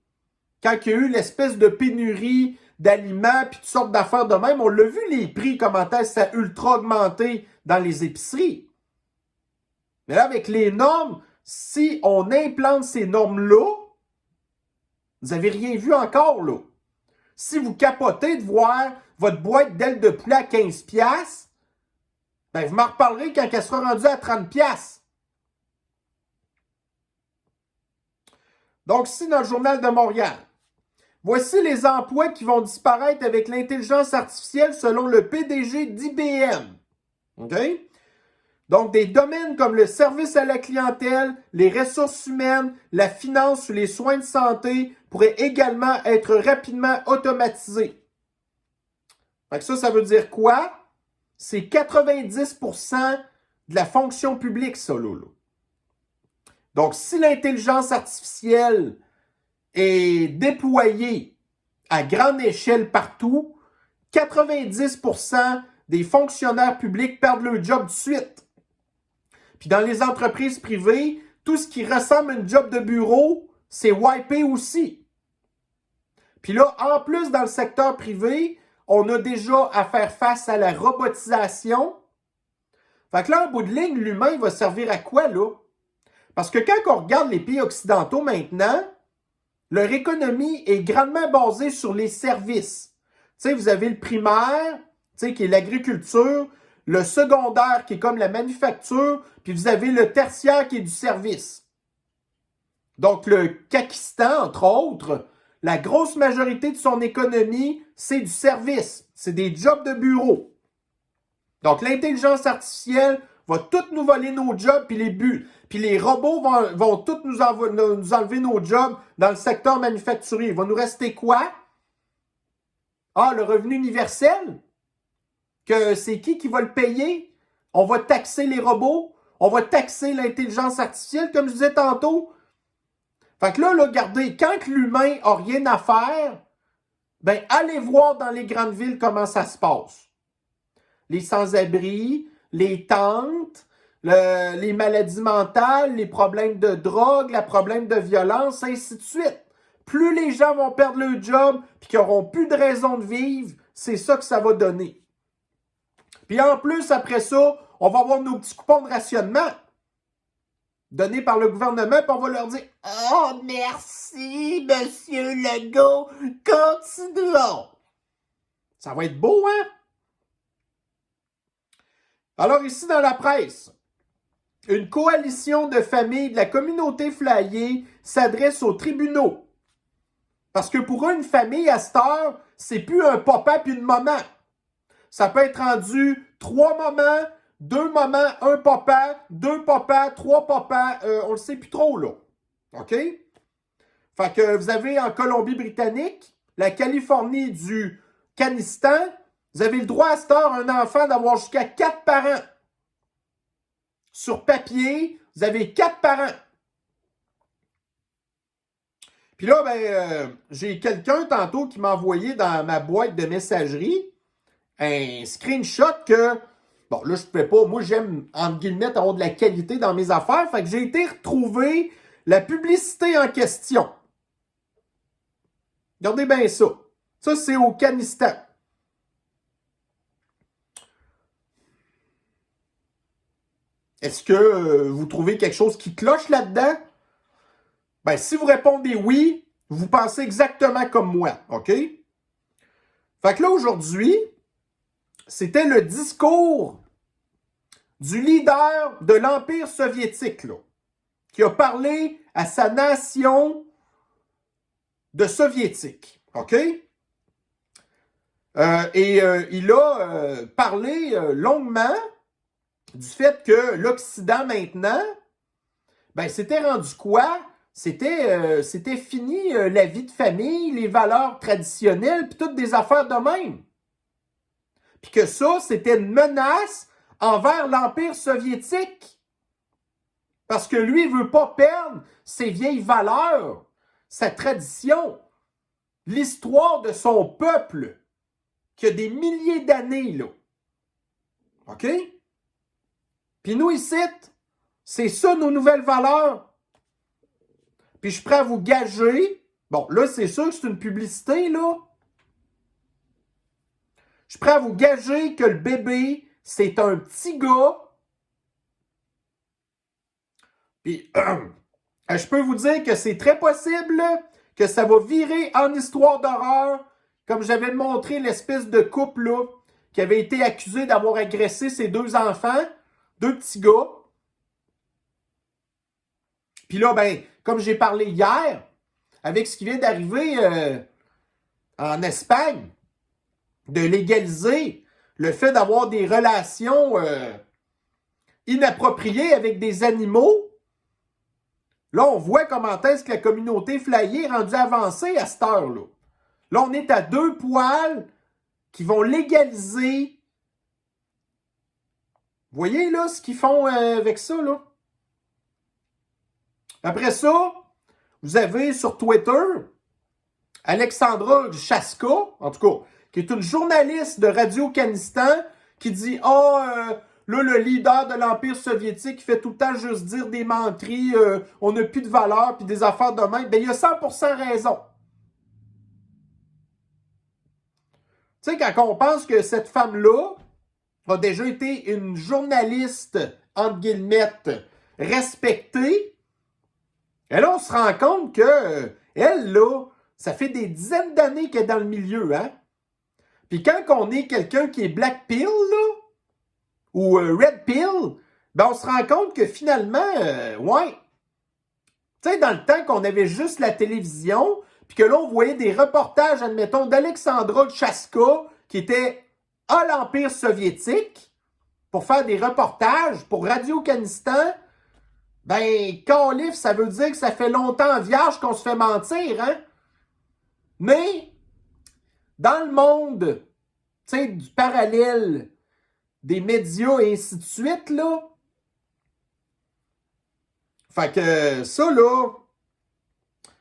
quand il y a eu l'espèce de pénurie d'aliments puis toutes sortes d'affaires de même, on l'a vu les prix, comment ça a ultra augmenté dans les épiceries. Mais là, avec les normes, si on implante ces normes-là, vous n'avez rien vu encore, là. Si vous capotez de voir votre boîte d'ailes de poulet à 15$, ben vous m'en reparlerez quand elle sera rendue à 30$. Donc, ici, dans le Journal de Montréal, voici les emplois qui vont disparaître avec l'intelligence artificielle selon le PDG d'IBM. OK? Donc, des domaines comme le service à la clientèle, les ressources humaines, la finance ou les soins de santé pourraient également être rapidement automatisés. Fait que ça veut dire quoi? C'est 90% de la fonction publique, ça, là. Donc, si l'intelligence artificielle est déployée à grande échelle partout, 90% des fonctionnaires publics perdent leur job tout de suite. Puis dans les entreprises privées, tout ce qui ressemble à une job de bureau, c'est wipé aussi. Puis là, en plus, dans le secteur privé, on a déjà à faire face à la robotisation. Fait que là, en bout de ligne, l'humain va servir à quoi, là? Parce que quand on regarde les pays occidentaux maintenant, leur économie est grandement basée sur les services. Tu sais, vous avez le primaire, tu sais, qui est l'agriculture, le secondaire qui est comme la manufacture, puis vous avez le tertiaire qui est du service. Donc, le Pakistan, entre autres, la grosse majorité de son économie, c'est du service. C'est des jobs de bureau. Donc, l'intelligence artificielle va toutes nous voler nos jobs, puis les robots vont tous nous enlever nos jobs dans le secteur manufacturier. Il va nous rester quoi? Ah, le revenu universel? Que c'est qui va le payer? On va taxer les robots? On va taxer l'intelligence artificielle, comme je disais tantôt? Fait que là, regardez, quand l'humain n'a rien à faire, ben allez voir dans les grandes villes comment ça se passe. Les sans-abri, les tentes, les maladies mentales, les problèmes de drogue, les problèmes de violence, ainsi de suite. Plus les gens vont perdre leur job et qu'ils n'auront plus de raison de vivre, c'est ça que ça va donner. Puis en plus, après ça, on va avoir nos petits coupons de rationnement. donné par le gouvernement, puis on va leur dire « Oh, merci, Monsieur Legault, continuons! » Ça va être beau, hein? Alors ici, dans la presse, une coalition de familles de la communauté flyée s'adresse aux tribunaux. Parce que pour eux, une famille, à cette heure, c'est plus un papa puis une maman. Ça peut être rendu 3 mamans, 2 mamans, 1 papa, 2 papas, 3 papas, on le sait plus trop, là. OK? Fait que vous avez en Colombie-Britannique, la Californie du Canistan, vous avez le droit à cette heure, un enfant, d'avoir jusqu'à 4 parents. Sur papier, vous avez 4 parents. Puis là, j'ai quelqu'un tantôt qui m'a envoyé dans ma boîte de messagerie un screenshot que, bon, là, je ne pouvais pas, moi, j'aime, entre guillemets, avoir de la qualité dans mes affaires, fait que j'ai été retrouver la publicité en question. Regardez bien ça. Ça, c'est au Canistan. Est-ce que vous trouvez quelque chose qui cloche là-dedans? Ben, si vous répondez oui, vous pensez exactement comme moi, OK? Fait que là, aujourd'hui, c'était le discours du leader de l'Empire soviétique, là, qui a parlé à sa nation de soviétique, OK? Il a parlé longuement du fait que l'Occident, maintenant, ben, c'était rendu quoi? C'était fini la vie de famille, les valeurs traditionnelles, puis toutes des affaires de même. Puis que ça, c'était une menace envers l'Empire soviétique. Parce que lui, il ne veut pas perdre ses vieilles valeurs, sa tradition, l'histoire de son peuple, qui a des milliers d'années, là. OK? Puis nous, ici, c'est ça nos nouvelles valeurs. Puis je suis prêt à vous gager. Bon, là, c'est sûr que c'est une publicité, là. Je suis prêt à vous gager que le bébé, c'est un petit gars. Puis, je peux vous dire que c'est très possible que ça va virer en histoire d'horreur, comme j'avais montré l'espèce de couple, là, qui avait été accusé d'avoir agressé ses 2 enfants, 2 petits gars. Puis là, ben, comme j'ai parlé hier, avec ce qui vient d'arriver en Espagne, de légaliser le fait d'avoir des relations inappropriées avec des animaux, là, on voit comment est-ce que la communauté flyée est rendue avancée à cette heure-là. Là, on est à 2 poils qui vont légaliser. Vous voyez, là, ce qu'ils font avec ça, là? Après ça, vous avez sur Twitter Alexandra Chaska, en tout cas, qui est une journaliste de Radio Canistan, qui dit « là, le leader de l'Empire soviétique fait tout le temps juste dire des menteries, on n'a plus de valeur, puis des affaires de même. » Ben, il a 100% raison. Tu sais, quand on pense que cette femme-là a déjà été une journaliste, entre guillemets, respectée, et là, on se rend compte que elle, là, ça fait des dizaines d'années qu'elle est dans le milieu, hein? Puis quand on est quelqu'un qui est black pill, là, ou red pill, ben on se rend compte que finalement, ouais. Tu sais, dans le temps qu'on avait juste la télévision, puis que là, on voyait des reportages, admettons, d'Alexandra Chaska, qui était à l'Empire soviétique, pour faire des reportages pour Radio Canistan. Ben, calif, ça veut dire que ça fait longtemps vierge qu'on se fait mentir, hein? Mais, dans le monde, tu sais, du parallèle des médias et ainsi de suite, là, fait que ça, là,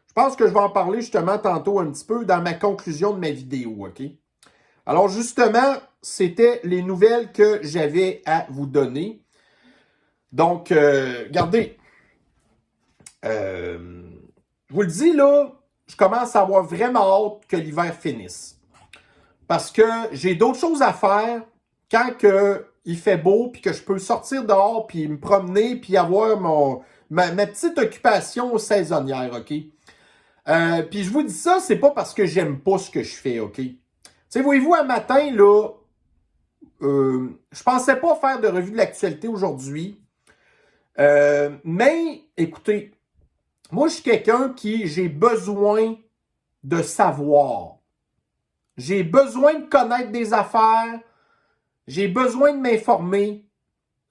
je pense que je vais en parler justement tantôt un petit peu dans ma conclusion de ma vidéo, OK? Alors, justement, c'était les nouvelles que j'avais à vous donner. Donc, regardez, je vous le dis, là, je commence à avoir vraiment hâte que l'hiver finisse. Parce que j'ai d'autres choses à faire quand il fait beau, puis que je peux sortir dehors, puis me promener, puis avoir ma petite occupation saisonnière, OK? Puis je vous dis ça, c'est pas parce que j'aime pas ce que je fais, OK? Tu sais, voyez-vous, un matin, là, je pensais pas faire de revue de l'actualité aujourd'hui. Mais, écoutez, moi, je suis quelqu'un j'ai besoin de savoir. J'ai besoin de connaître des affaires. J'ai besoin de m'informer.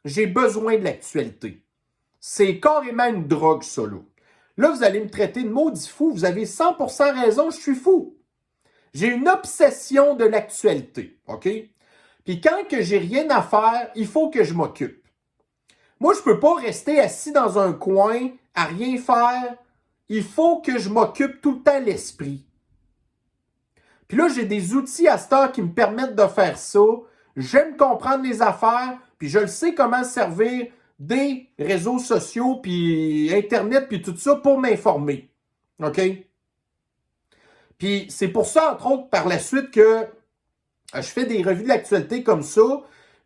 J'ai besoin de l'actualité. C'est carrément une drogue, ça, là. Là, vous allez me traiter de maudit fou. Vous avez 100% raison, je suis fou. J'ai une obsession de l'actualité, OK? Puis quand que j'ai rien à faire, il faut que je m'occupe. Moi, je peux pas rester assis dans un coin à rien faire. Il faut que je m'occupe tout le temps l'esprit. Puis là, j'ai des outils à cette heure qui me permettent de faire ça. J'aime comprendre les affaires, puis je le sais comment servir des réseaux sociaux, puis Internet, puis tout ça pour m'informer. OK? Puis c'est pour ça, entre autres, par la suite que je fais des revues de l'actualité comme ça.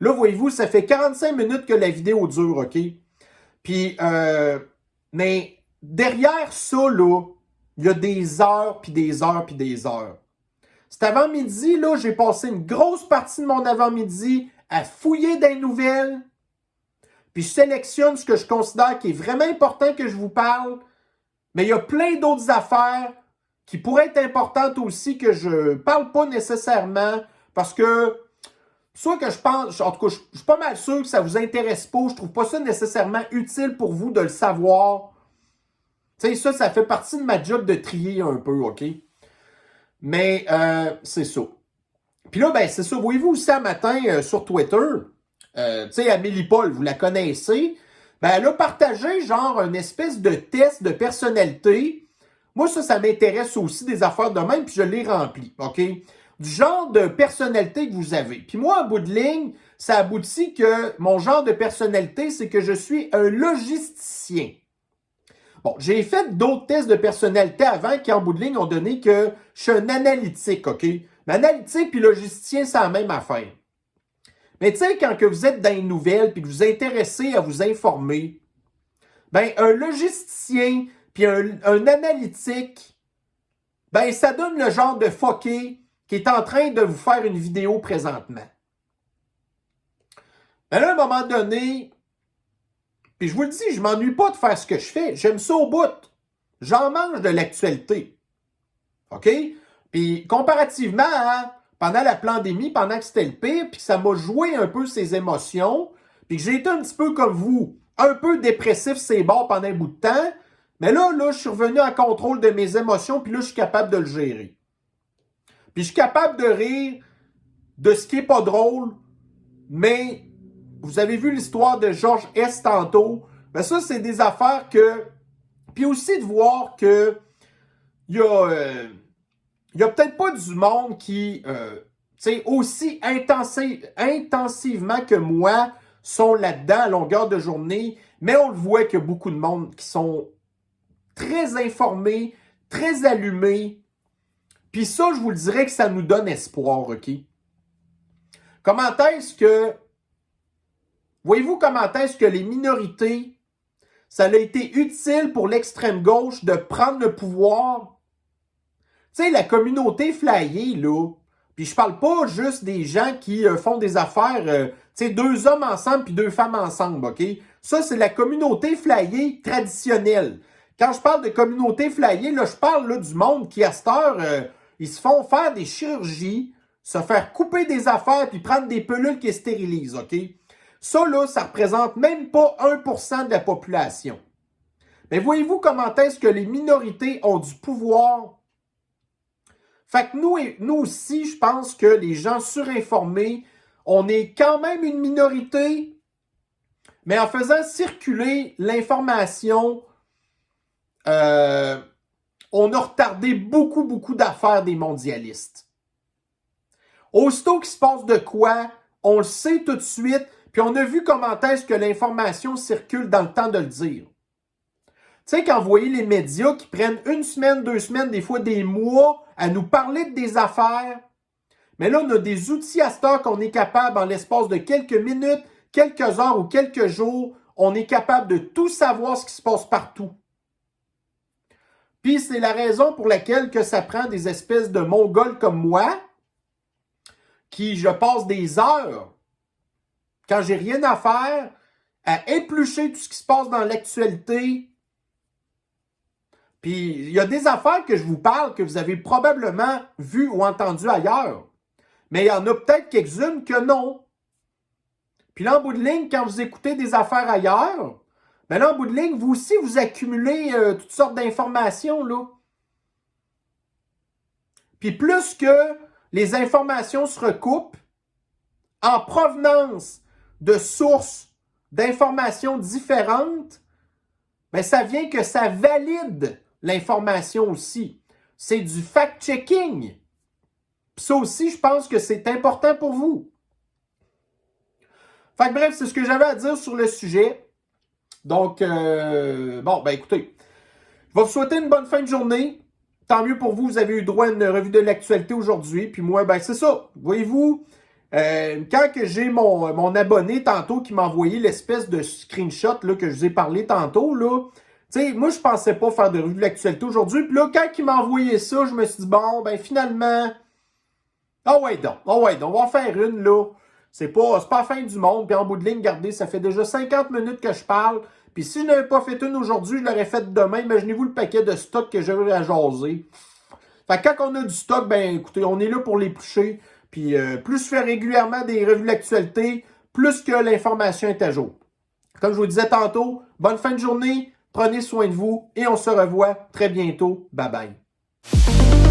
Là, voyez-vous, ça fait 45 minutes que la vidéo dure, OK? Puis, mais derrière ça, là, il y a des heures, puis des heures, puis des heures. Cet avant-midi, là, j'ai passé une grosse partie de mon avant-midi à fouiller des nouvelles, puis je sélectionne ce que je considère qui est vraiment important que je vous parle, mais il y a plein d'autres affaires qui pourraient être importantes aussi que je parle pas nécessairement, parce que soit que je pense, en tout cas, je suis pas mal sûr que ça vous intéresse pas, je trouve pas ça nécessairement utile pour vous de le savoir. Tu sais, ça fait partie de ma job de trier un peu, OK? Mais c'est ça. Puis là, ben c'est ça. Voyez-vous aussi un matin sur Twitter, tu sais, Amélie Paul, vous la connaissez, ben elle a partagé genre une espèce de test de personnalité. Moi, ça m'intéresse aussi des affaires de même, puis je l'ai rempli, OK? Du genre de personnalité que vous avez. Puis moi, en bout de ligne, ça aboutit que mon genre de personnalité, c'est que je suis un logisticien. Bon, j'ai fait d'autres tests de personnalité avant qui, en bout de ligne, ont donné que je suis un analytique, OK? Mais analytique puis logisticien, c'est la même affaire. Mais tu sais, quand que vous êtes dans les nouvelles puis que vous vous intéressez à vous informer, ben un logisticien puis un analytique, ben ça donne le genre de fucké qui est en train de vous faire une vidéo présentement. Ben là, à un moment donné, puis je vous le dis, je m'ennuie pas de faire ce que je fais. J'aime ça au bout. J'en mange de l'actualité. OK? Puis comparativement à pendant la pandémie, pendant que c'était le pire, puis que ça m'a joué un peu ses émotions, puis que j'ai été un petit peu comme vous, un peu dépressif ces bords pendant un bout de temps, mais là, je suis revenu en contrôle de mes émotions, puis là, je suis capable de le gérer. Puis je suis capable de rire de ce qui est pas drôle, mais vous avez vu l'histoire de Georges S. tantôt, ben ça, c'est des affaires que... Puis aussi de voir que il y a peut-être pas du monde qui, tu sais, aussi intensivement que moi sont là-dedans à longueur de journée, mais on le voit qu'il y a beaucoup de monde qui sont très informés, très allumés. Puis ça, je vous le dirais que ça nous donne espoir, OK? Comment est-ce que... Voyez-vous comment est-ce que les minorités, ça a été utile pour l'extrême gauche de prendre le pouvoir? Tu sais, la communauté flyée, là, puis je parle pas juste des gens qui font des affaires, tu sais, 2 hommes ensemble puis 2 femmes ensemble, OK? Ça, c'est la communauté flyée traditionnelle. Quand je parle de communauté flyée, là, je parle là, du monde qui, à cette heure, ils se font faire des chirurgies, se faire couper des affaires puis prendre des pelules qui stérilisent, OK? Ça, là, ça représente même pas 1% de la population. Mais voyez-vous comment est-ce que les minorités ont du pouvoir? Fait que nous aussi, je pense que les gens surinformés, on est quand même une minorité, mais en faisant circuler l'information, on a retardé beaucoup d'affaires des mondialistes. Aussitôt qu'il se passe de quoi, on le sait tout de suite, puis on a vu comment est-ce que l'information circule dans le temps de le dire. Tu sais, quand vous voyez les médias qui prennent 1 semaine, 2 semaines, des fois des mois à nous parler de des affaires, mais là, on a des outils à cette heure qu'on est capable, en l'espace de quelques minutes, quelques heures ou quelques jours, on est capable de tout savoir ce qui se passe partout. Puis c'est la raison pour laquelle que ça prend des espèces de Mongols comme moi, qui je passe des heures, quand j'ai rien à faire, à éplucher tout ce qui se passe dans l'actualité. Puis il y a des affaires que je vous parle que vous avez probablement vues ou entendues ailleurs. Mais il y en a peut-être quelques-unes que non. Puis là, en bout de ligne, quand vous écoutez des affaires ailleurs, ben là, en bout de ligne, vous aussi, vous accumulez toutes sortes d'informations, là. Puis plus que les informations se recoupent en provenance de sources d'informations différentes, ben ça vient que ça valide l'information aussi. C'est du fact-checking. Puis ça aussi, je pense que c'est important pour vous. Fait que bref, c'est ce que j'avais à dire sur le sujet. Donc, bon, ben écoutez, je vais vous souhaiter une bonne fin de journée. Tant mieux pour vous, vous avez eu droit à une revue de l'actualité aujourd'hui. Puis moi, ben c'est ça. Voyez-vous, quand que j'ai mon abonné tantôt qui m'a envoyé l'espèce de screenshot là, que je vous ai parlé tantôt, là, tu sais, moi, je pensais pas faire de revue de l'actualité aujourd'hui. Puis là, quand il m'a envoyé ça, je me suis dit, bon, ben finalement, ah ouais donc, on va en faire une, là. C'est pas la fin du monde. Puis en bout de ligne, regardez, ça fait déjà 50 minutes que je parle. Puis si je n'avais pas fait une aujourd'hui, je l'aurais faite demain. Imaginez-vous le paquet de stock que j'aurais à jaser. Fait que quand on a du stock, ben écoutez, on est là pour l'éplucher. Puis plus je fais régulièrement des revues d'actualité, plus que l'information est à jour. Comme je vous disais tantôt, bonne fin de journée, prenez soin de vous et on se revoit très bientôt. Bye bye.